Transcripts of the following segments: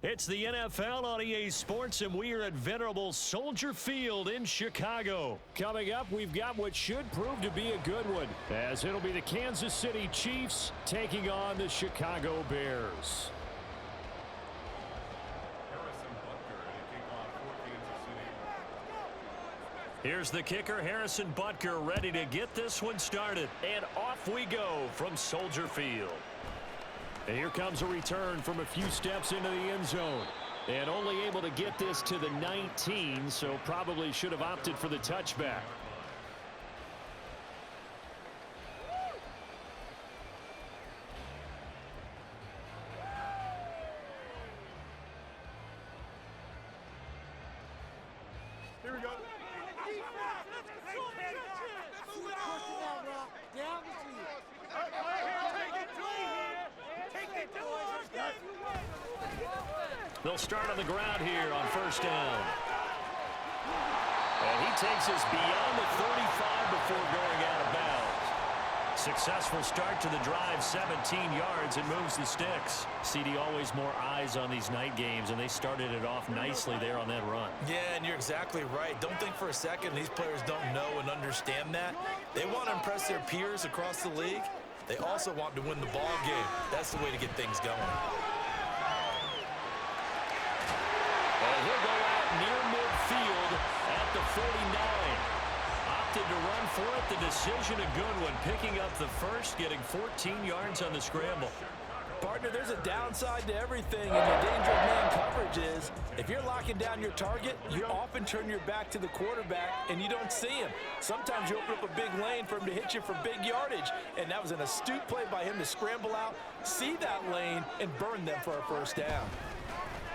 It's the NFL on EA Sports, and we are at venerable Soldier Field in Chicago. Coming up, we've got what should prove to be a good one, as it'll be the Kansas City Chiefs taking on the Chicago Bears. Here's the kicker, Harrison Butker, ready to get this one started. And off we go from Soldier Field. And here comes a return from a few steps into the end zone. And only able to get this to the 19, so probably should have opted for the touchback. Here we go. Down the field. They'll start on the ground here on first down. And he takes us beyond the 35 before going out of bounds. Successful start to the drive, 17 yards, and moves the sticks. CD, always more eyes on these night games, and they started it off nicely there on that run. Yeah, and you're exactly right. Don't think for a second these players don't know and understand that. They want to impress their peers across the league. They also want to win the ball game. That's the way to get things going. And he'll go out near midfield at the 49. Opted to run for it. The decision a good one. Picking up the first, getting 14 yards on the scramble. Partner, there's a downside to everything, and the danger of man coverage is if you're locking down your target, you often turn your back to the quarterback and you don't see him. Sometimes you open up a big lane for him to hit you for big yardage, and that was an astute play by him to scramble out, see that lane, and burn them for a first down.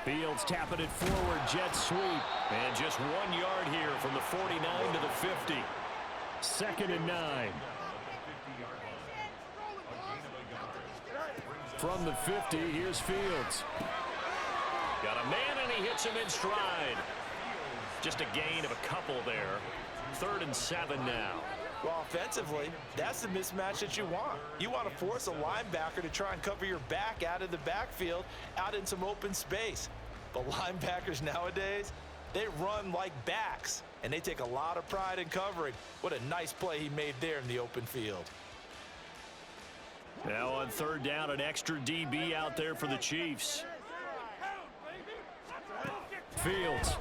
Fields tapping it forward, jet sweep. And just 1 yard here from the 49 to the 50. 2nd and 9. From the 50, here's Fields. Got a man, and he hits him in stride. Just a gain of a couple there. 3rd and 7 now. Well, offensively, that's the mismatch that you want. You want to force a linebacker to try and cover your back out of the backfield, out in some open space. But linebackers nowadays, they run like backs, and they take a lot of pride in covering. What a nice play he made there in the open field. Now on 3rd down, an extra DB out there for the Chiefs. Fields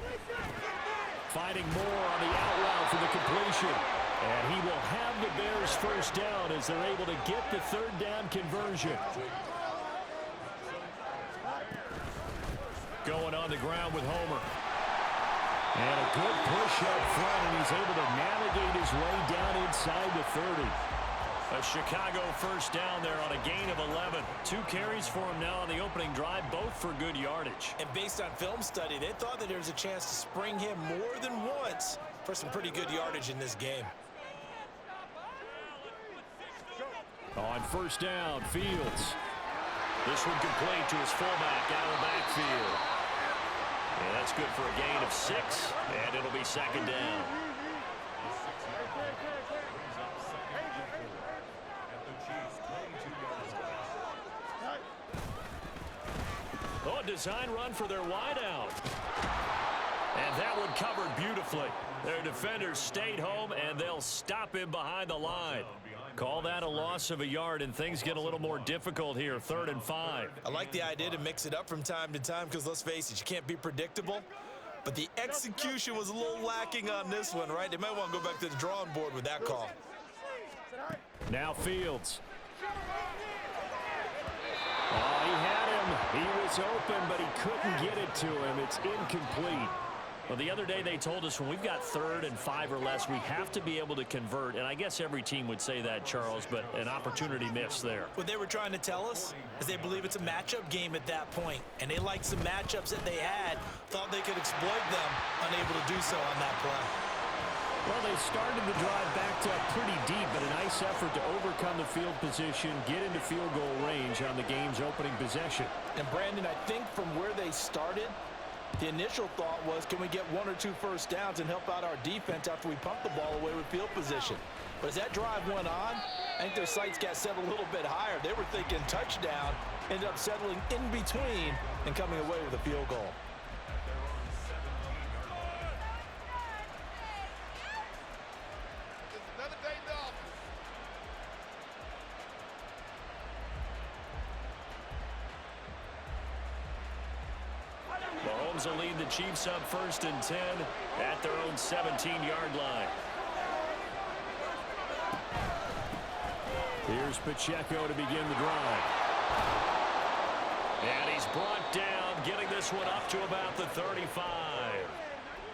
finding more on the out route for the completion. And he will have the Bears first down as they're able to get the 3rd down conversion. Going on the ground with Homer. And a good push up front, and he's able to navigate his way down inside the 30. A Chicago first down there on a gain of 11. 2 carries for him now on the opening drive, both for good yardage. And based on film study, they thought that there was a chance to spring him more than once for some pretty good yardage in this game. On first down, Fields. This one complete to his fullback out of the backfield. Yeah, that's good for a gain of 6, and it'll be 2nd down. Oh, a design run for their wideout. And that one covered beautifully. Their defenders stayed home, and they'll stop him behind the line. Call that a loss of a yard, and things get a little more difficult here, 3rd and 5. I like the idea to mix it up from time to time because, let's face it, you can't be predictable. But the execution was a little lacking on this one, right? They might want to go back to the drawing board with that call. Now Fields. Oh, he had him. He was open, but he couldn't get it to him. It's incomplete. Well, the other day they told us when we've got 3rd and 5 or less, we have to be able to convert. And I guess every team would say that, Charles, but an opportunity missed there. What they were trying to tell us is they believe it's a matchup game at that point, and they liked some matchups that they had, thought they could exploit them, unable to do so on that play. Well, they started the drive backed up pretty deep, but a nice effort to overcome the field position, get into field goal range on the game's opening possession. And, Brandon, I think from where they started, the initial thought was, can we get 1 or 2 first downs and help out our defense after we pump the ball away with field position? But as that drive went on, I think their sights got set a little bit higher. They were thinking touchdown, ended up settling in between and coming away with a field goal. Mahomes will lead the Chiefs up 1st and 10 at their own 17-yard line. Here's Pacheco to begin the drive. And he's brought down, getting this one up to about the 35.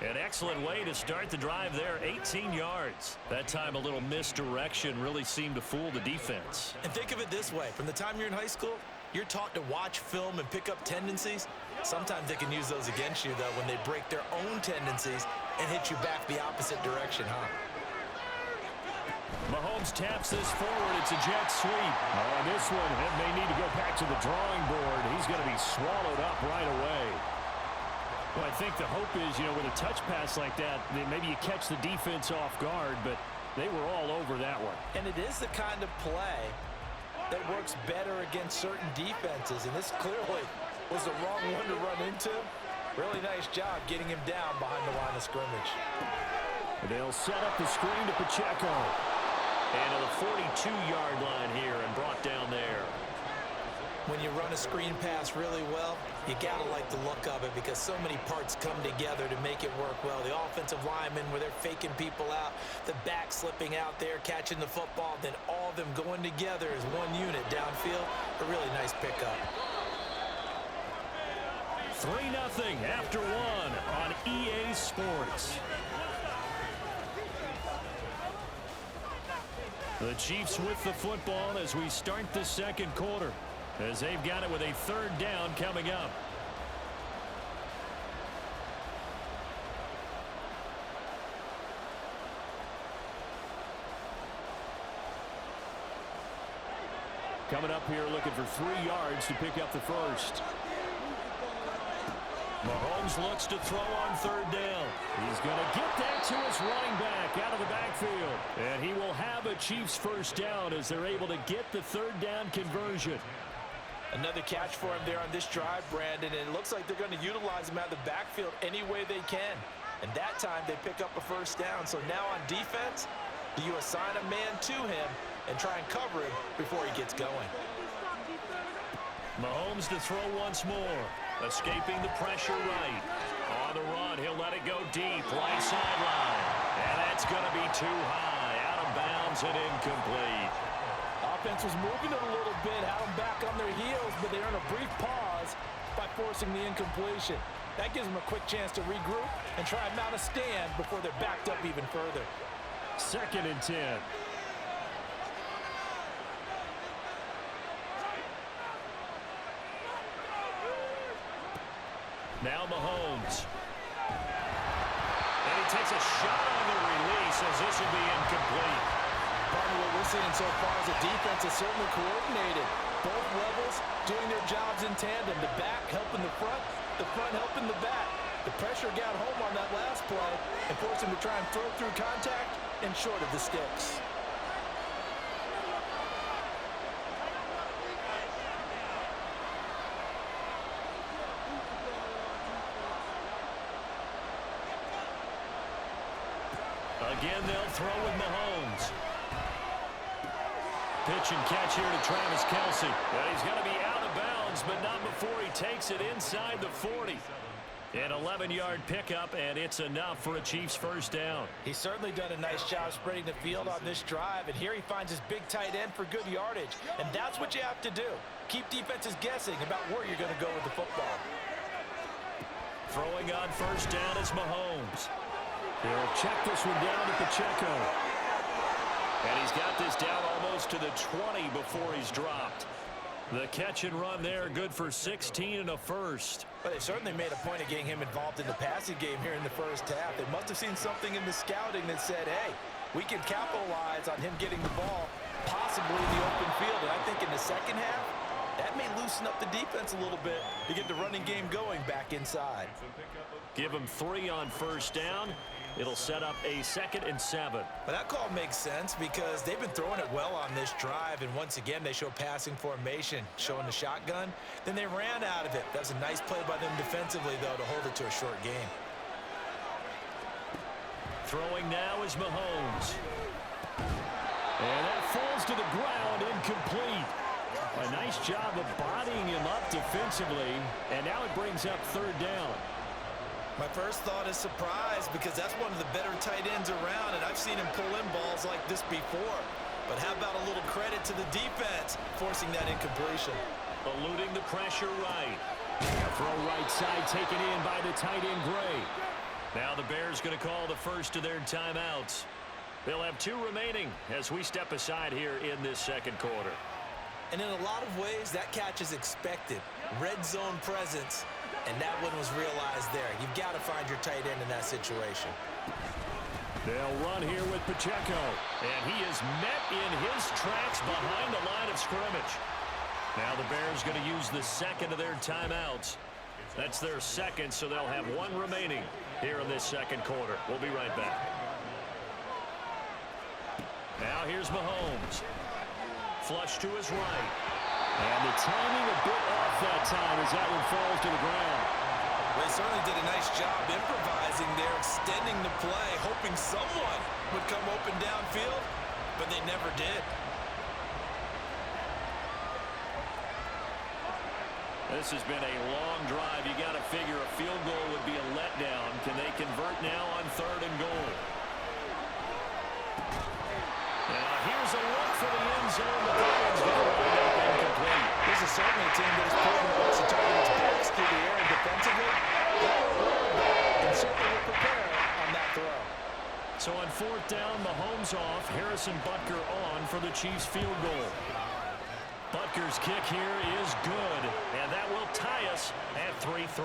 An excellent way to start the drive there, 18 yards. That time a little misdirection really seemed to fool the defense. And think of it this way. From the time you're in high school, you're taught to watch film and pick up tendencies. Sometimes they can use those against you, though, when they break their own tendencies and hit you back the opposite direction, huh? Mahomes taps this forward. It's a jet sweep. Oh, this one may need to go back to the drawing board. He's going to be swallowed up right away. Well, I think the hope is, with a touch pass like that, maybe you catch the defense off guard, but they were all over that one. And it is the kind of play that works better against certain defenses, and this clearly was the wrong one to run into. Really nice job getting him down behind the line of scrimmage. They'll set up the screen to Pacheco. And to the 42-yard line here and brought down there. When you run a screen pass really well, you gotta like the look of it because so many parts come together to make it work well. The offensive linemen, where they're faking people out, the back slipping out there, catching the football, then all of them going together as one unit downfield. A really nice pickup. 3-0 after one on EA Sports. The Chiefs with the football as we start the second quarter, as they've got it with a 3rd down coming up. Coming up here looking for 3 yards to pick up the first. Mahomes looks to throw on 3rd down. He's going to get that to his running back out of the backfield. And he will have a Chiefs 1st down as they're able to get the 3rd down conversion. Another catch for him there on this drive, Brandon, and it looks like they're going to utilize him out of the backfield any way they can. And that time they pick up a 1st down. So now on defense, do you assign a man to him and try and cover him before he gets going? Mahomes to throw once more. Escaping the pressure right. On the run, he'll let it go deep. Right sideline. And that's going to be too high. Out of bounds and incomplete. Offense was moving it a little bit, had them back on their heels, but they earned a brief pause by forcing the incompletion. That gives them a quick chance to regroup and try and mount a stand before they're backed up even further. 2nd and 10. Now Mahomes. And he takes a shot on the release as this will be incomplete. Part of what we're seeing so far is the defense is certainly coordinated. Both levels doing their jobs in tandem. The back helping the front helping the back. The pressure got home on that last play and forced him to try and throw through contact and short of the sticks. Again, they'll throw with Mahomes. Pitch and catch here to Travis Kelce. And he's going to be out of bounds, but not before he takes it inside the 40. An 11-yard pickup, and it's enough for a Chiefs 1st down. He's certainly done a nice job spreading the field on this drive, and here he finds his big tight end for good yardage. And that's what you have to do. Keep defenses guessing about where you're going to go with the football. Throwing on 1st down is Mahomes. He'll check this one down to Pacheco. And he's got this down almost to the 20 before he's dropped. The catch and run there, good for 16 and a first. But they certainly made a point of getting him involved in the passing game here in the first half. They must have seen something in the scouting that said, hey, we can capitalize on him getting the ball possibly in the open field. And I think in the second half, That may loosen up the defense a little bit to get the running game going back inside. Give them 3 on first down. It'll set up a 2nd and 7. But that call makes sense because they've been throwing it well on this drive, and once again they show passing formation, showing the shotgun. Then they ran out of it. That was a nice play by them defensively, though, to hold it to a short game. Throwing now is Mahomes. And that falls to the ground, incomplete. A nice job of bodying him up defensively, and now it brings up 3rd down. My first thought is surprise because that's one of the better tight ends around, and I've seen him pull in balls like this before. But how about a little credit to the defense forcing that incompletion? Eluding the pressure right. Throw right side taken in by the tight end Gray. Now the Bears going to call the first of their timeouts. They'll have 2 remaining as we step aside here in this 2nd quarter. And in a lot of ways, that catch is expected. Red zone presence. And that one was realized there. You've got to find your tight end in that situation. They'll run here with Pacheco. And he is met in his tracks behind the line of scrimmage. Now the Bears going to use the 2nd of their timeouts. That's their 2nd, so they'll have 1 remaining here in this 2nd quarter. We'll be right back. Now here's Mahomes. Flush to his right. And the timing a bit off that time as that one falls to the ground. They certainly did a nice job improvising there, extending the play, hoping someone would come open downfield, but they never did. This has been a long drive. You got to figure a field goal would be a letdown. Can they convert now on 3rd and goal? Now here's a look for the end zone. The Lions going to wind up incomplete. This is certainly a team that has proven it wants to target its backs through the air and defensively. And certainly will prepare on that throw. So on 4th down, Mahomes off. Harrison Butker on for the Chiefs field goal. Butker's kick here is good, and that will tie us at 3-3.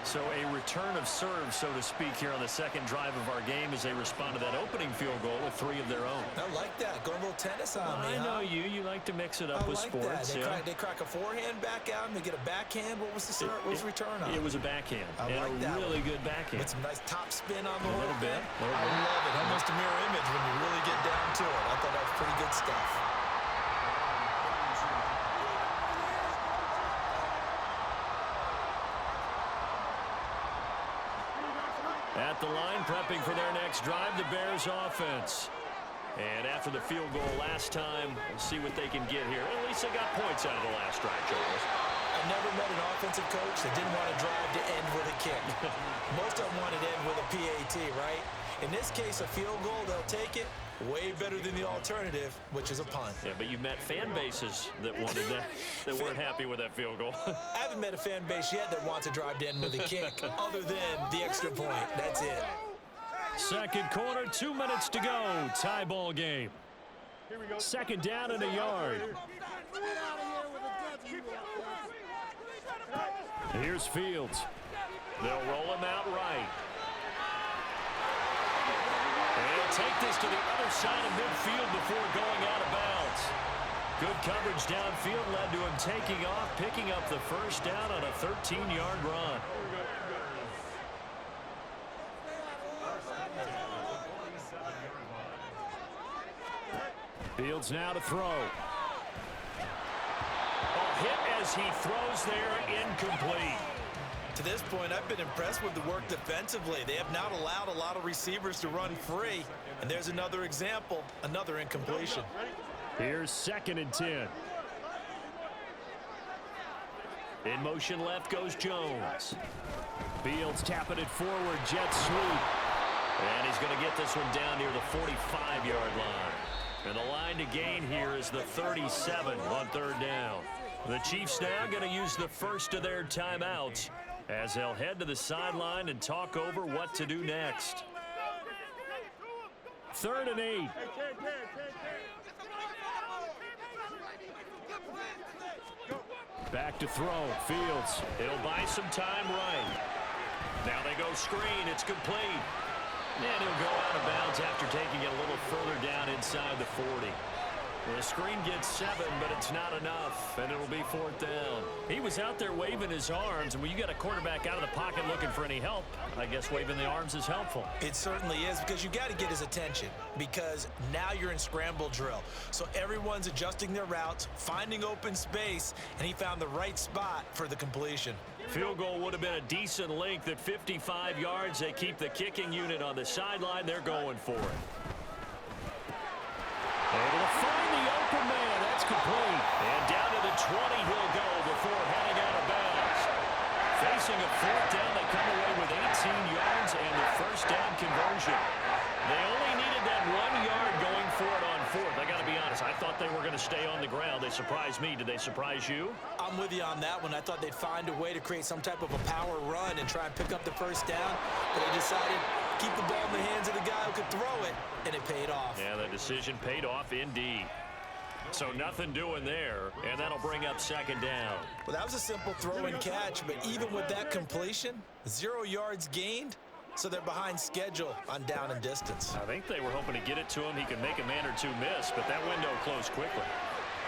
So a return of serve, so to speak, here on the 2nd drive of our game as they respond to that opening field goal with 3 of their own. I like that. Going a little tennis on me, I know you. You like to mix it up with sports. They crack a forehand back out and they get a backhand. What was the return on? It was a backhand. I like and a that really one. good backhand. With some nice top spin on the A little bit. I love it. Almost a mirror image when you really get down to it. I thought that was pretty good stuff. At the line, prepping for their next drive, the Bears offense. And after the field goal last time, we'll see what they can get here. At least they got points out of the last drive, Charles. I've never met an offensive coach that didn't want to drive to end with a kick. Most of them wanted to end with a PAT, right? In this case, a field goal, they'll take it. Way better than the alternative, which is a punt. Yeah, but you met fan bases that wanted that, that weren't happy with that field goal. I haven't met a fan base yet that wants to drive to end with a kick, other than the extra point. That's it. 2nd quarter, 2 minutes to go. Tie ball game. 2nd down and a yard. Here's Fields. They'll roll him out right. And he'll take this to the other side of midfield before going out of bounds. Good coverage downfield led to him taking off, picking up the 1st down on a 13-yard run. Fields now to throw. A hit as he throws there, incomplete. To this point, I've been impressed with the work defensively. They have not allowed a lot of receivers to run free. And there's another example, another incompletion. Here's 2nd and 10. In motion left goes Jones. Fields tapping it forward, jet sweep. And he's going to get this one down near the 45-yard line. And the line to gain here is the 37 on 3rd down. The Chiefs now going to use the 1st of their timeouts as they'll head to the sideline and talk over what to do next. 3rd and 8. Back to throw. Fields. It'll buy some time right. Now they go screen. It's complete. And he'll go out of bounds after taking it a little further down inside the 40. The screen gets 7, but it's not enough, and it'll be 4th down. He was out there waving his arms, and when you got a quarterback out of the pocket looking for any help, I guess waving the arms is helpful. It certainly is, because you got to get his attention, because now you're in scramble drill. So everyone's adjusting their routes, finding open space, and he found the right spot for the completion. Field goal would have been a decent length at 55 yards. They keep the kicking unit on the sideline. They're going for it. Able to find the open man. That's complete. And down to the 20 he'll go before heading out of bounds. Facing a 4th down, they come away with 18 yards and the first down conversion. They only needed that 1 yard going for it on 4th. I got to be honest, I thought they were going to stay on the ground. They surprised me. Did they surprise you? I'm with you on that one. I thought they'd find a way to create some type of a power run and try and pick up the first down, but they decided keep the ball in the hands of the guy who could throw it, and it paid off. Yeah, the decision paid off indeed. So nothing doing there, and that'll bring up 2nd down. Well, that was a simple throw and catch, but even with that completion, 0 yards gained, so they're behind schedule on down and distance. I think they were hoping to get it to him. He could make a man or two miss, but that window closed quickly.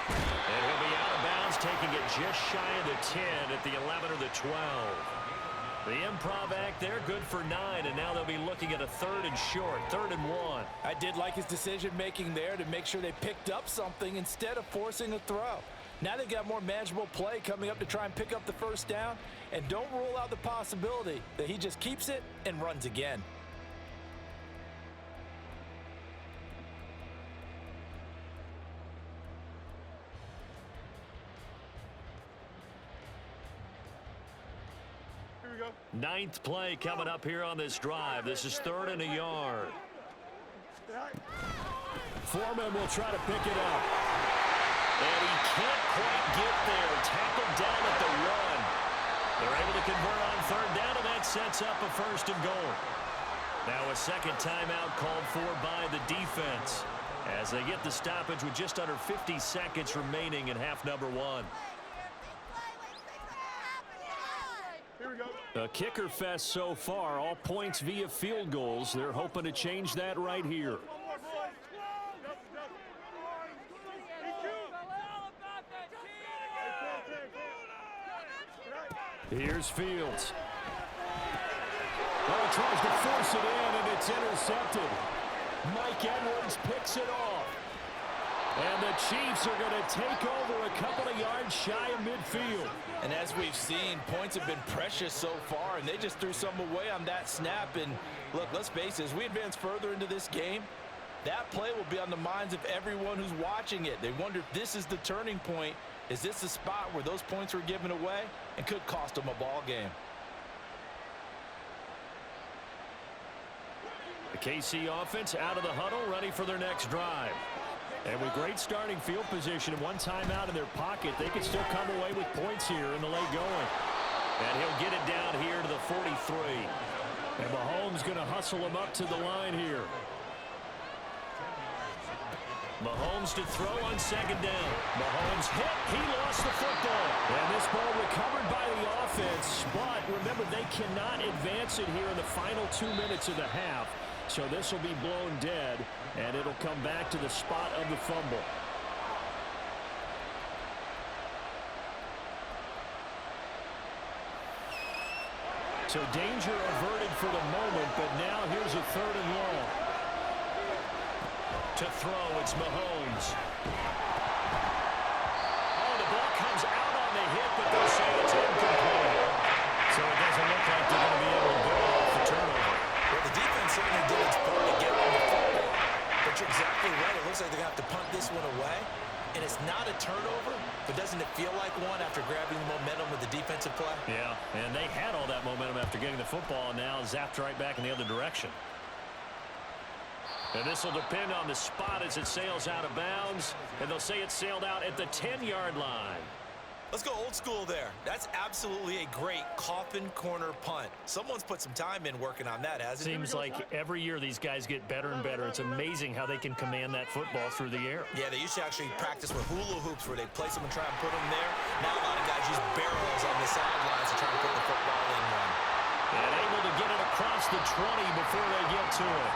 And he'll be out of bounds, taking it just shy of the 10 at the 11 or the 12. The improv act, they're good for 9, and now they'll be looking at a 3rd and short, 3rd and 1. I did like his decision-making there to make sure they picked up something instead of forcing a throw. Now they've got more manageable play coming up to try and pick up the first down, and don't rule out the possibility that he just keeps it and runs again. Ninth play coming up here on this drive. This is 3rd and a yard. Foreman will try to pick it up. And he can't quite get there. Tackled down at the 1. They're able to convert on 3rd down, and that sets up a 1st and goal. Now a second timeout called for by the defense as they get the stoppage with just under 50 seconds remaining in half number 1. A kicker fest so far, all points via field goals. They're hoping to change that right here. Here's Fields. Oh, tries to force it in, and it's intercepted. Mike Edwards picks it off. And the Chiefs are going to take over a couple of yards shy of midfield. And as we've seen, points have been precious so far, and they just threw some away on that snap. And look, let's face it, as we advance further into this game, that play will be on the minds of everyone who's watching it. They wonder if this is the turning point. Is this the spot where those points were given away and could cost them a ball game? The KC offense out of the huddle, ready for their next drive. And with great starting field position and one timeout in their pocket, they can still come away with points here in the late going. And he'll get it down here to the 43. And Mahomes going to hustle him up to the line here. Mahomes to throw on 2nd down. Mahomes hit. He lost the football. And this ball recovered by the offense. But remember, they cannot advance it here in the final 2 minutes of the half. So this will be blown dead, and it'll come back to the spot of the fumble. So danger averted for the moment, but now here's a 3rd and long. To throw, it's Mahomes. Oh, the ball comes out on the hit, but they'll say it's incomplete. So it doesn't look like they're going to be able to build off the turnover. Well, the defense certainly did its part to get on the football. But you're exactly right. It looks like they're going to have to punt this one away. And it's not a turnover, but doesn't it feel like one after grabbing the momentum with the defensive play? Yeah, and they had all that momentum after getting the football, and now zapped right back in the other direction. And this will depend on the spot as it sails out of bounds. And they'll say it sailed out at the 10-yard line. Let's go old school there. That's absolutely a great coffin corner punt. Someone's put some time in working on that, hasn't it? Seems like every year these guys get better and better. It's amazing how they can command that football through the air. Yeah, they used to actually practice with hula hoops where they place them and try and put them there. Now a lot of guys use barrels on the sidelines to try and put the football in one. And able to get it across the 20 before they get to it.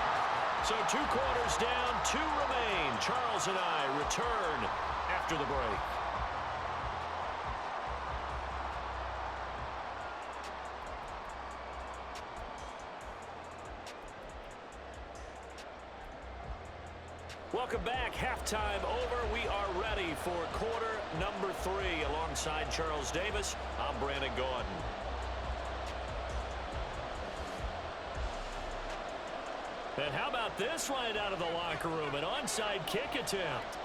So 2 quarters down, 2 remain. Charles and I return after the break. Welcome back. Halftime over. We are ready for quarter number 3. Alongside Charles Davis, I'm Brandon Gaudin. And how about this right out of the locker room? An onside kick attempt.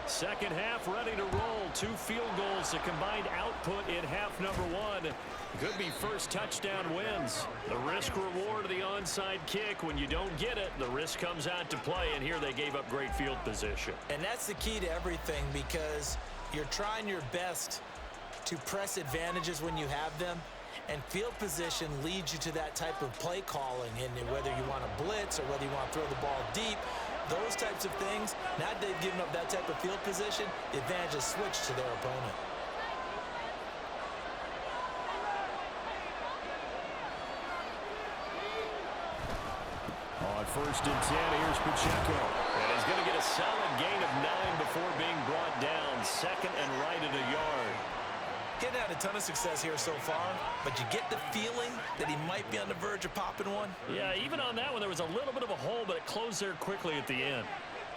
Second half ready to roll. 2 field goals, a combined output in half number 1. Could be first touchdown wins. The risk reward of the onside kick. When you don't get it, the risk comes out to play, and here they gave up great field position. And that's the key to everything, because you're trying your best to press advantages when you have them, and field position leads you to that type of play calling. And whether you want to blitz or whether you want to throw the ball deep, those types of things, now that they've given up that type of field position, the advantage is switched to their opponent. On 1st and 10, here's Pacheco. And he's going to get a solid gain of 9 before being brought down. Second and right at a yard. Getting had a ton of success here so far, but you get the feeling that he might be on the verge of popping one. Yeah, even on that one, there was a little bit of a hole, but it closed there quickly at the end.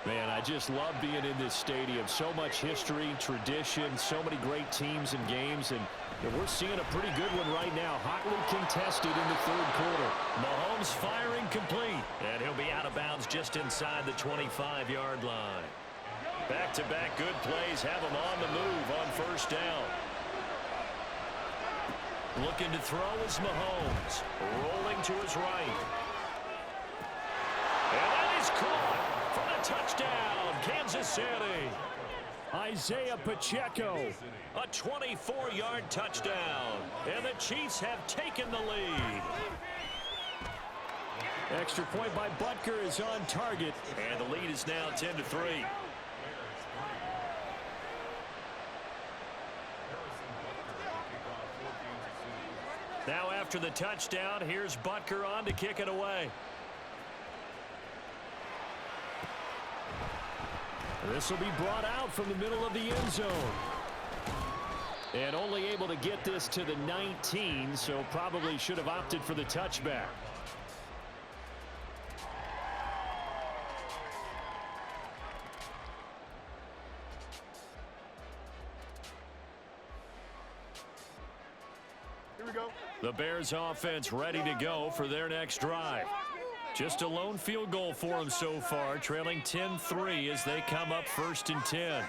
Man, I just love being in this stadium. So much history, tradition, so many great teams and games, and we're seeing a pretty good one right now. Hotly contested in the 3rd quarter. Mahomes firing complete, and he'll be out of bounds just inside the 25-yard line. Back-to-back good plays have him on the move on 1st down. Looking to throw is Mahomes. Rolling to his right. And that is caught for the touchdown, Kansas City. Isaiah Pacheco. A 24-yard touchdown. And the Chiefs have taken the lead. Extra point by Butker is on target. And the lead is now 10-3. Now after the touchdown, here's Butker on to kick it away. This will be brought out from the middle of the end zone. And only able to get this to the 19, so probably should have opted for the touchback. The Bears offense ready to go for their next drive. Just a lone field goal for them so far, trailing 10-3 as they come up 1st and 10.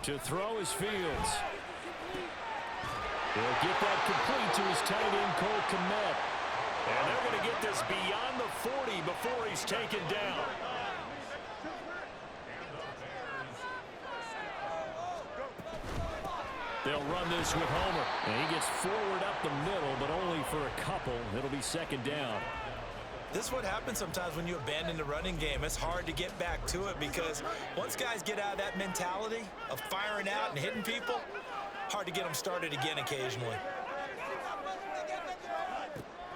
To throw is Fields. He'll get that complete to his tight end, Cole Kmet. And they're going to get this beyond the 40 before he's taken down. They'll run this with Homer. And he gets forward up the middle, but only for a couple. It'll be 2nd down. This is what happens sometimes when you abandon the running game. It's hard to get back to it, because once guys get out of that mentality of firing out and hitting people, hard to get them started again occasionally.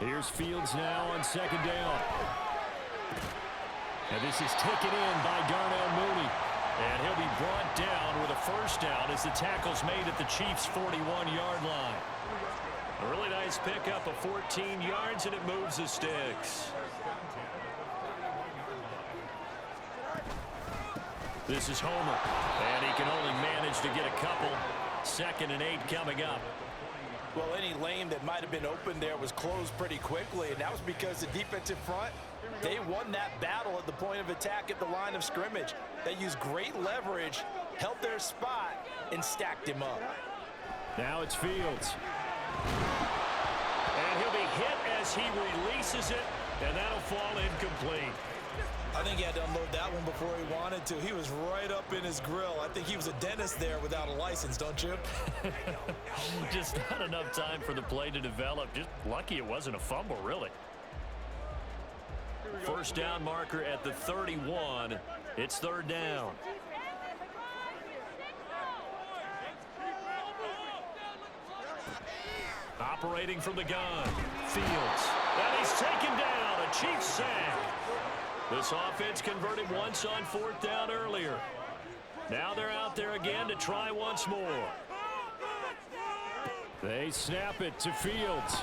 Here's Fields now on 2nd down. And this is taken in by Darnell Mooney. And he'll be brought down with a 1st down as the tackle's made at the Chiefs' 41-yard line. A really nice pickup of 14 yards, and it moves the sticks. This is Homer, and he can only manage to get a couple. 2nd and 8 coming up. Well, any lane that might have been open there was closed pretty quickly, and that was because the defensive front, they won that battle at the point of attack at the line of scrimmage. They used great leverage, held their spot, and stacked him up. Now it's Fields. And he'll be hit as he releases it, and that'll fall incomplete. I think he had to unload that one before he wanted to. He was right up in his grill. I think he was a dentist there without a license, don't you? Just not enough time for the play to develop. Just lucky it wasn't a fumble, really. 1st down marker at the 31. It's 3rd down. operating from the gun. Fields. And he's taken down. A Chiefs sack. This offense converted once on 4th down earlier. Now they're out there again to try once more. They snap it to Fields.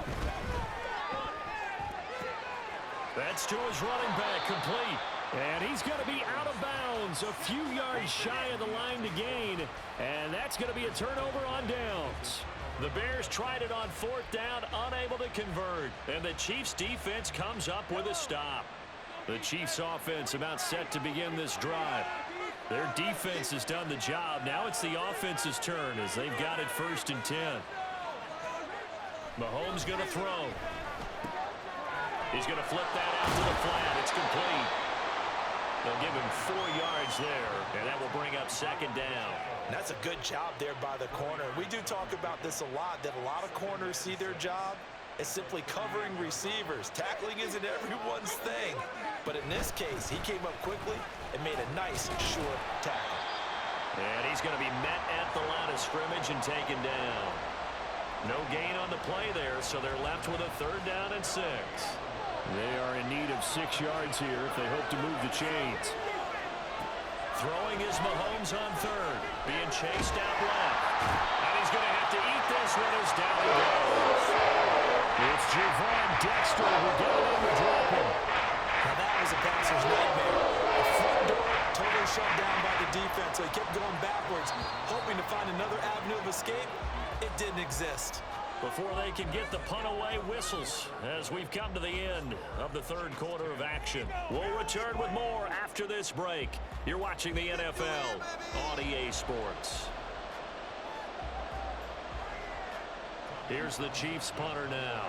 That's to his running back, complete. And he's going to be out of bounds, a few yards shy of the line to gain. And that's going to be a turnover on downs. The Bears tried it on 4th down, unable to convert. And the Chiefs defense comes up with a stop. The Chiefs offense about set to begin this drive. Their defense has done the job. Now it's the offense's turn as they've got it 1st and 10. Mahomes going to throw. He's going to flip that out to the flat. It's complete. They'll give him 4 yards there, and that will bring up 2nd down. And that's a good job there by the corner. We do talk about this a lot, that a lot of corners see their job as simply covering receivers. Tackling isn't everyone's thing. But in this case, he came up quickly and made a nice, short tackle. And he's going to be met at the line of scrimmage and taken down. No gain on the play there, so they're left with a 3rd down and 6. They are in need of 6 yards here if they hope to move the chains. Throwing is Mahomes on 3rd. Being chased out left. And he's going to have to eat this one as down he goes. It's Javon Dexter who got in to drop him. Now that was a passer's nightmare. The front door totally shut down by the defense, so he kept going backwards, hoping to find another avenue of escape. It didn't exist. Before they can get the punt away, whistles as we've come to the end of the 3rd quarter of action. We'll return with more after this break. You're watching the NFL on EA Sports. Here's the Chiefs punter now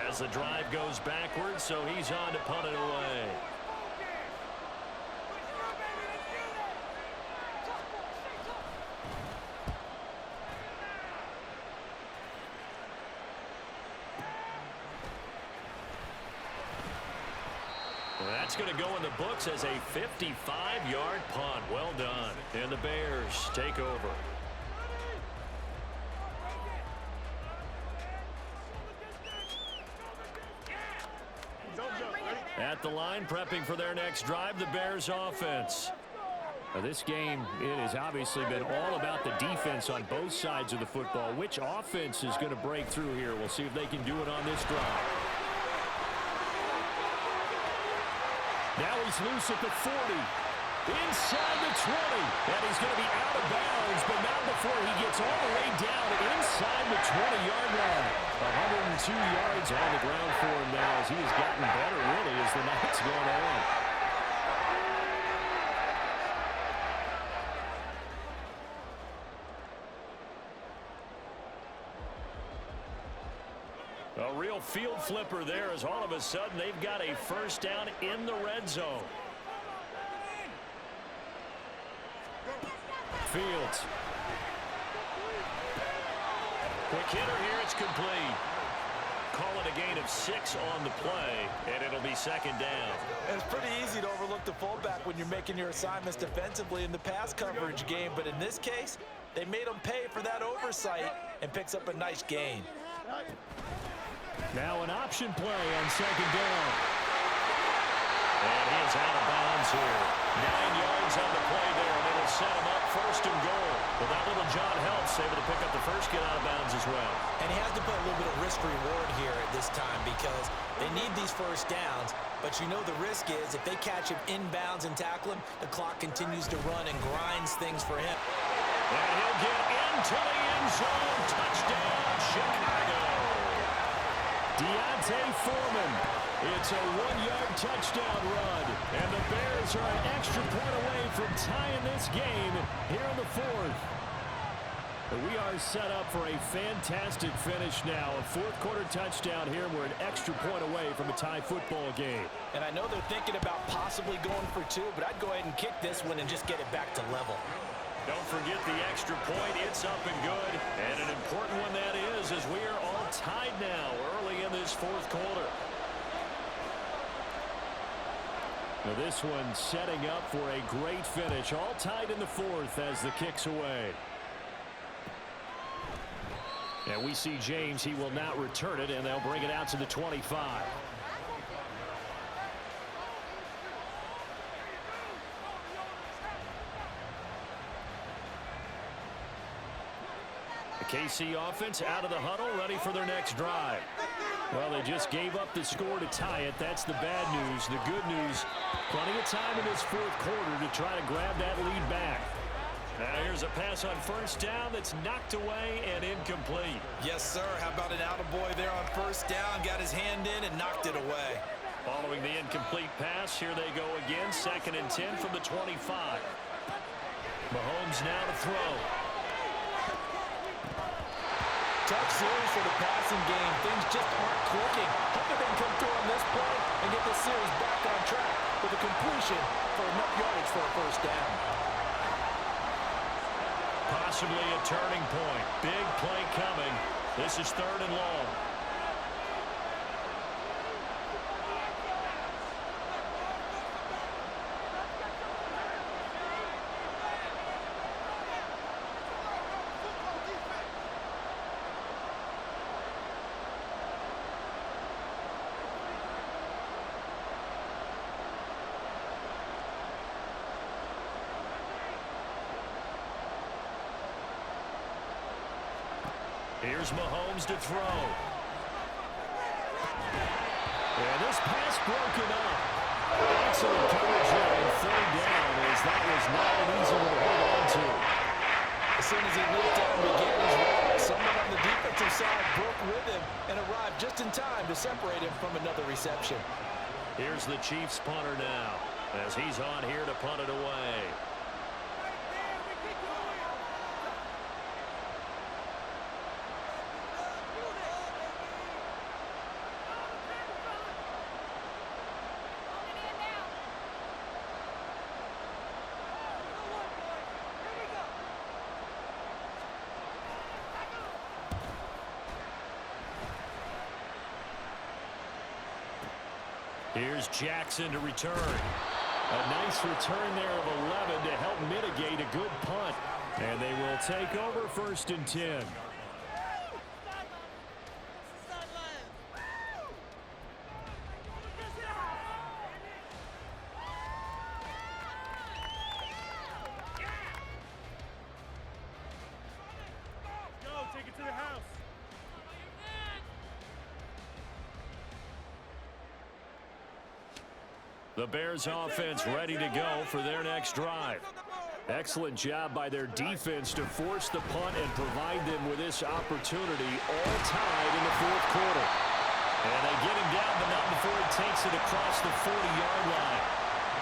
as the drive goes backwards, so he's on to punt it away. That's going to go in the books as a 55-yard punt. Well done. And the Bears take over. At the line, prepping for their next drive, the Bears offense. Now this game, it has obviously been all about the defense on both sides of the football. Which offense is going to break through here? We'll see if they can do it on this drive. Now he's loose at the 40. Inside the 20. And he's going to be out of bounds, but not before he gets all the way down inside the 20-yard line. 102 yards on the ground for him now as he has gotten better, really, as the night's gone on. A real field flipper there as all of a sudden they've got a 1st down in the red zone. Fields. Quick hitter here, it's complete. Call it a gain of 6 on the play, and it'll be 2nd down. And it's pretty easy to overlook the fullback when you're making your assignments defensively in the pass coverage game, but in this case, they made him pay for that oversight and picks up a nice gain. Now an option play on 2nd down. And he is out of bounds here. 9 yards on the play there, and it'll set him up 1st and goal. Well, that little John helps, able to pick up the first get out of bounds as well. And he has to put a little bit of risk reward here at this time because they need these 1st downs, but you know the risk is if they catch him inbounds and tackle him, the clock continues to run and grinds things for him. And he'll get into the end zone. Touchdown, Chicago. Deontay Foreman. It's a 1-yard touchdown run. And the Bears are an extra point away from tying this game here in the 4th. We are set up for a fantastic finish now. A 4th quarter touchdown here. We're an extra point away from a tie football game. And I know they're thinking about possibly going for 2, but I'd go ahead and kick this one and just get it back to level. Don't forget the extra point. It's up and good. And an important one that is, as we are all tied now early in this 4th quarter. Now this one setting up for a great finish. All tied in the 4th as the kick's away. And we see James. He will not return it, and they'll bring it out to the 25. The KC offense out of the huddle, ready for their next drive. Well, they just gave up the score to tie it. That's the bad news. The good news, plenty of time in this fourth quarter to try to grab that lead back. Now here's a pass on first down that's knocked away and incomplete. Yes, sir. How about an attaboy there on first down? Got his hand in and knocked it away. Following the incomplete pass, here they go again. 2nd and 10 from the 25. Mahomes now to throw. Tough series for the passing game. Things just aren't clicking. Hoping they can come through on this play and get the series back on track with a completion for enough yardage for a first down. Possibly a turning point. Big play coming. This is 3rd and long. Here's Mahomes to throw. And this pass broken up. Excellent coverage there on 3rd down, as that was not an easy one to hold on to. As soon as he looked down and began his route, someone on the defensive side broke with him and arrived just in time to separate him from another reception. Here's the Chiefs punter now, as he's on here to punt it away. Here's Jackson to return. A nice return there of 11 to help mitigate a good punt. And they will take over 1st and 10. Go, take it to the house. The Bears offense ready to go for their next drive. Excellent job by their defense to force the punt and provide them with this opportunity, all tied in the fourth quarter. And they get him down, but not before he takes it across the 40-yard line.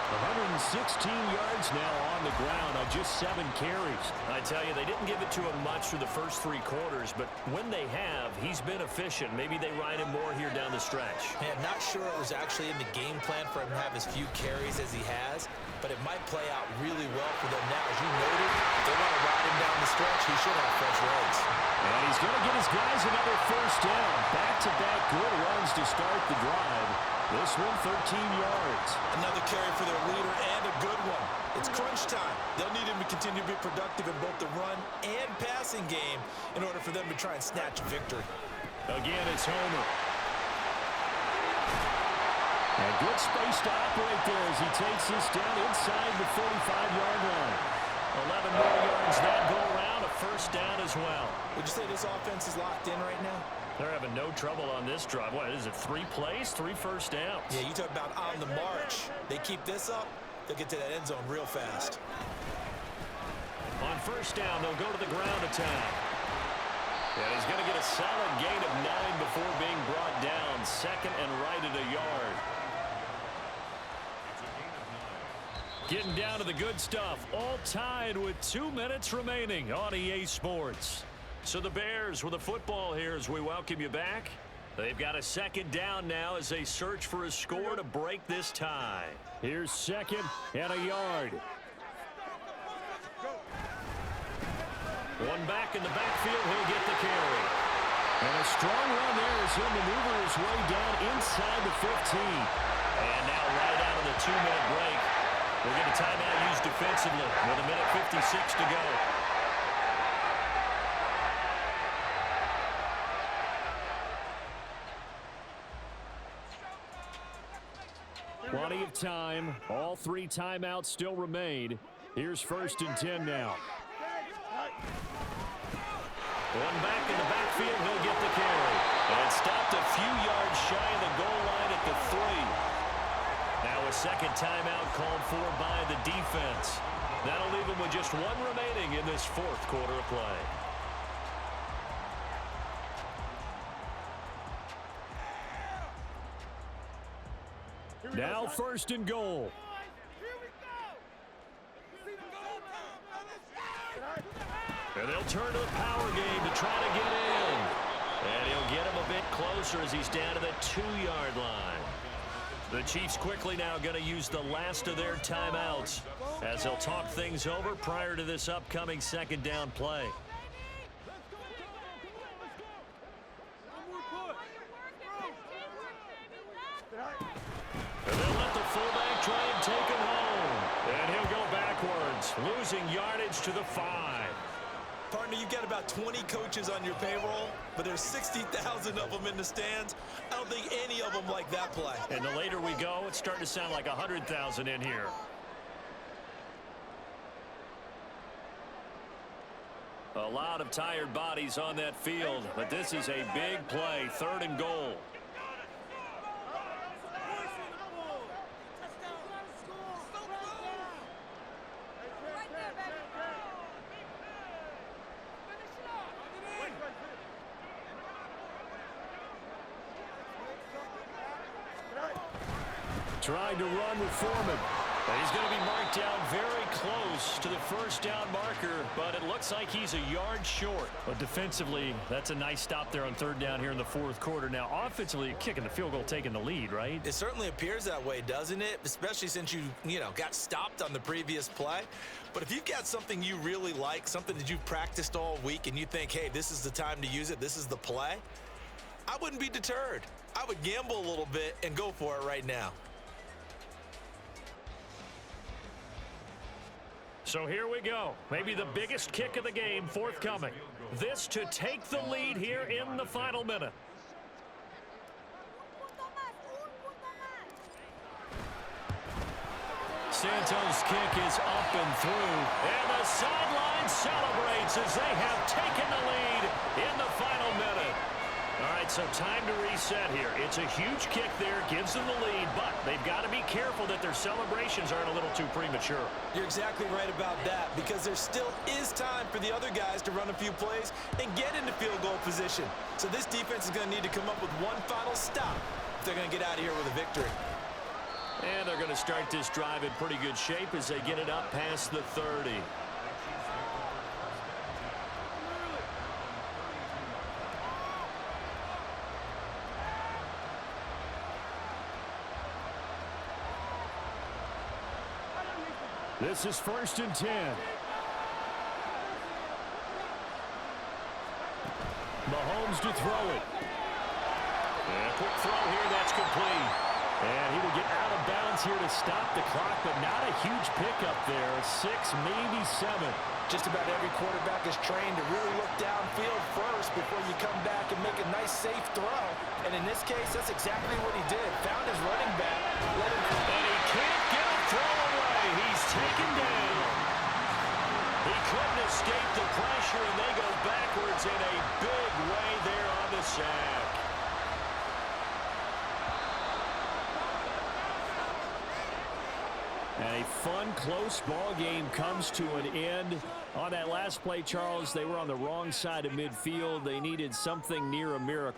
116 yards now on the ground on just 7 carries. I tell you, they didn't give it to him much through the first 3 quarters, but when they have, he's been efficient. Maybe they ride him more here down the stretch. Man, not sure it was actually in the game plan for him to have as few carries as he has, but it might play out really well for them now. As you noted, they want to ride him down the stretch. He should have fresh legs. And he's going to get his guys another first down. Back-to-back good runs to start the drive. This one, 13 yards. Another carry for their leader and a good one. It's crunch time. They'll need him to continue to be productive in both the run and passing game in order for them to try and snatch a victory. Again, it's Homer. And good space to operate there as he takes this down inside the 45-yard line. 11 more yards that go around, a first down as well. Would you say this offense is locked in right now? They're having no trouble on this drive. What is it, 3 plays, 3 first downs? Yeah, you talk about on the march. They keep this up, they'll get to that end zone real fast. On first down, they'll go to the ground attack. And he's going to get a solid gain of 9 before being brought down. 2nd and right at a yard. Getting down to the good stuff. All tied with 2 minutes remaining on EA Sports. So the Bears with the football here as we welcome you back. They've got a 2nd down now as they search for a score to break this tie. Here's 2nd and a yard. One back in the backfield, he'll get the carry. And a strong run there as he'll maneuver his way down inside the 15. And now right out of the 2-minute break, we'll get a timeout used defensively with 1:56 to go. Plenty of time. All 3 timeouts still remain. Here's 1st and 10 now. One back in the backfield, he'll get the carry. And stopped a few yards shy of the goal line at the 3. Now a second timeout called for by the defense. That'll leave him with just 1 remaining in this 4th quarter of play. Now 1st and goal. And they'll turn to the power game to try to get in. And he'll get him a bit closer as he's down to the 2-yard line. The Chiefs quickly now going to use the last of their timeouts as they'll talk things over prior to this upcoming 2nd down play. And they'll let the fullback try and take him home. And he'll go backwards, losing yardage to the 5. Partner, you've got about 20 coaches on your payroll, but there's 60,000 of them in the stands. I don't think any of them like that play. And the later we go, it's starting to sound like 100,000 in here. A lot of tired bodies on that field, but this is a big play, 3rd and goal. Trying to run with Foreman. He's going to be marked down very close to the 1st down marker, but it looks like he's a yard short. But defensively, that's a nice stop there on 3rd down here in the 4th quarter. Now, offensively, kicking the field goal, taking the lead, right? It certainly appears that way, doesn't it? Especially since you got stopped on the previous play. But if you've got something you really like, something that you've practiced all week, and you think, hey, this is the time to use it, this is the play, I wouldn't be deterred. I would gamble a little bit and go for it right now. So here we go. Maybe the biggest kick of the game forthcoming. This to take the lead here in the final minute. Santos' kick is up and through. And the sideline celebrates as they have taken the lead in the final minute. All right, so time to reset here. It's a huge kick there, gives them the lead, but they've got to be careful that their celebrations aren't a little too premature. You're exactly right about that, because there still is time for the other guys to run a few plays and get into field goal position. So this defense is going to need to come up with one final stop if they're going to get out of here with a victory. And they're going to start this drive in pretty good shape as they get it up past the 30. This is 1st and 10. Mahomes to throw it. And a quick throw here, that's complete. And he will get out of bounds here to stop the clock, but not a huge pickup there. 6, maybe 7. Just about every quarterback is trained to really look downfield first before you come back and make a nice, safe throw. And in this case, that's exactly what he did. Found his running back. And he can't get a throw away. He's taken down. He couldn't escape the pressure, and they go backwards in a big way there on the sack. And a fun, close ball game comes to an end. On that last play, Charles, they were on the wrong side of midfield. They needed something near a miracle.